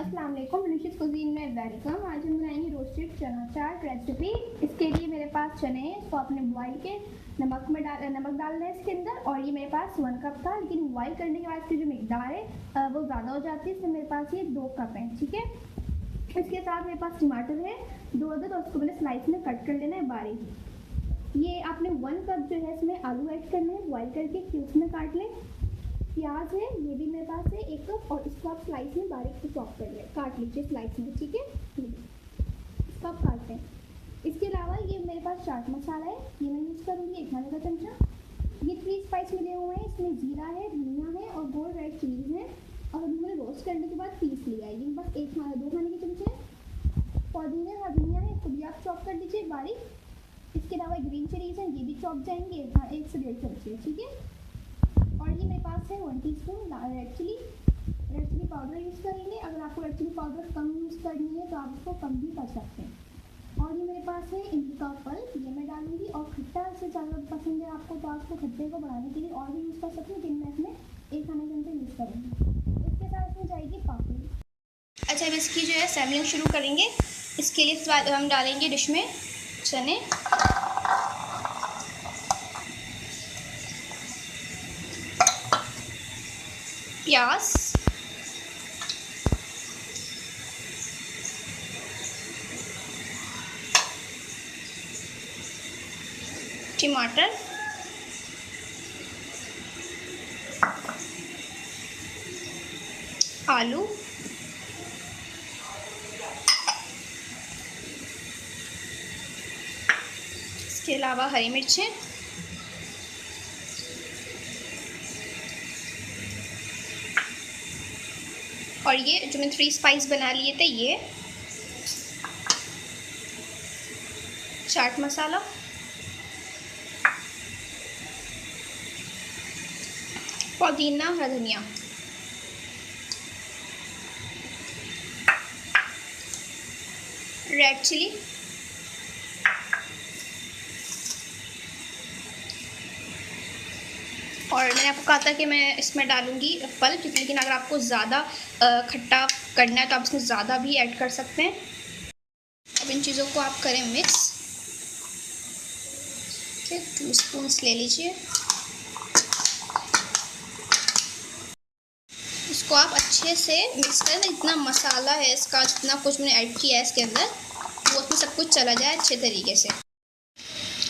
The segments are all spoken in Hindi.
अस्सलाम वालेकुम, डिलीशियस कुजीन में वेलकम। आज हम बनाएंगे रोस्टेड चना चाट रेसिपी। इसके लिए मेरे पास चने हैं, इसको आपने बॉईल के नमक डालना है इसके अंदर। और ये मेरे पास 1 कप था, लेकिन बॉईल करने के बाद इसकी जो मिकदार है वो ज़्यादा हो जाती है, इसलिए मेरे पास ये 2 कप है। ठीक है, इसके साथ मेरे पास टमाटर है 2 अदद, और उसको मैंने स्लाइस में कट कर लेना है बारीक। ये आपने 1 कप जो है इसमें आलू ऐड करने हैं, बॉईल करके क्यूब्स में काट लें। प्याज है, ये भी मेरे पास है 1 कप, और इसको आप स्लाइस में बारीक से चॉप कर ले, काट लीजिए स्लाइस में। ठीक है, इसको आप काटते हैं। इसके अलावा ये मेरे पास चाट मसाला है, ये मैं यूज़ करूँगी 1 खाने का चमचा। ये 3 स्पाइस मिले हुए हैं, इसमें जीरा है, धनिया है और गोल्ड रेड चिलीज है। और अभी मैंने रोस्ट करने के बाद पीस लिया है, ये बस 2 खाने के चमचे हैं। पुदीना और धनिया है, इसको भी आप चॉप कर लीजिए बारीक। इसके अलावा ग्रीन चिलीज हैं, ये भी चॉप जाएंगे 1 से 1.5 चमचे। ठीक है, और ये मेरे पास है 1 teaspoon red chilli powder use करेंगे। अगर आपको रेड चिली पाउडर कम यूज़ करनी है तो आप इसको कम भी कर सकते हैं। और ये मेरे पास है इमली का फल, ये मैं डालूंगी। और खट्टा से ज़्यादा पसंद है आपको तो आपको खट्टे को बढ़ाने के लिए और भी यूज़ कर सकते हैं, लेकिन मैं इसमें 1 खाने चमचा यूज़ करूँगी। इसके साथ इसमें जाएगी पापड़ी। अच्छा, अब इसकी जो है सैम्पलिंग शुरू करेंगे। इसके लिए हम डालेंगे डिश में चने, प्याज, टमाटर, आलू, इसके अलावा हरी मिर्चें, और ये जो मैंने 3 स्पाइस बना लिए थे, ये चाट मसाला, पुदीना, हरा धनिया, रेड चिली, और मैंने आपको कहा था कि मैं इसमें डालूंगी फल, लेकिन अगर आपको ज़्यादा खट्टा करना है तो आप इसमें ज़्यादा भी ऐड कर सकते हैं। अब इन चीज़ों को आप करें मिक्स। ठीक है, 2 स्पून्स ले लीजिए। इसको आप अच्छे से मिक्स करें, इतना मसाला है इसका, जितना कुछ मैंने ऐड किया है इसके अंदर, वो उसमें सब कुछ चला जाए अच्छे तरीके से।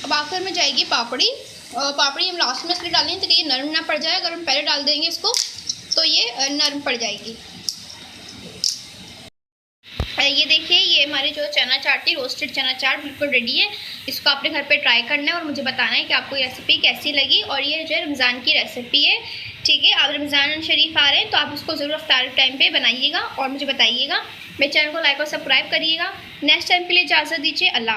अब आखिर में जाएगी पापड़ी। पापड़ी हम लास्ट में इसलिए डालेंगे ताकि ये नरम ना पड़ जाए। अगर हम पहले डाल देंगे इसको तो ये नरम पड़ जाएगी। ये देखिए, ये हमारे जो चना चाट थी, रोस्टेड चना चाट बिल्कुल रेडी है। इसको आपने घर पे ट्राई करना है और मुझे बताना है कि आपको ये रेसिपी कैसी लगी। और ये जो है रमज़ान की रेसिपी है। ठीक है, आप रमज़ान शरीफ आ रहे हैं तो आप इसको ज़रूर इफ्तार टाइम पे बनाइएगा और मुझे बताइएगा। मेरे चैनल को लाइक और सब्सक्राइब करिएगा। नेक्स्ट टाइम के लिए इजाज़त दीजिए। अल्लाह।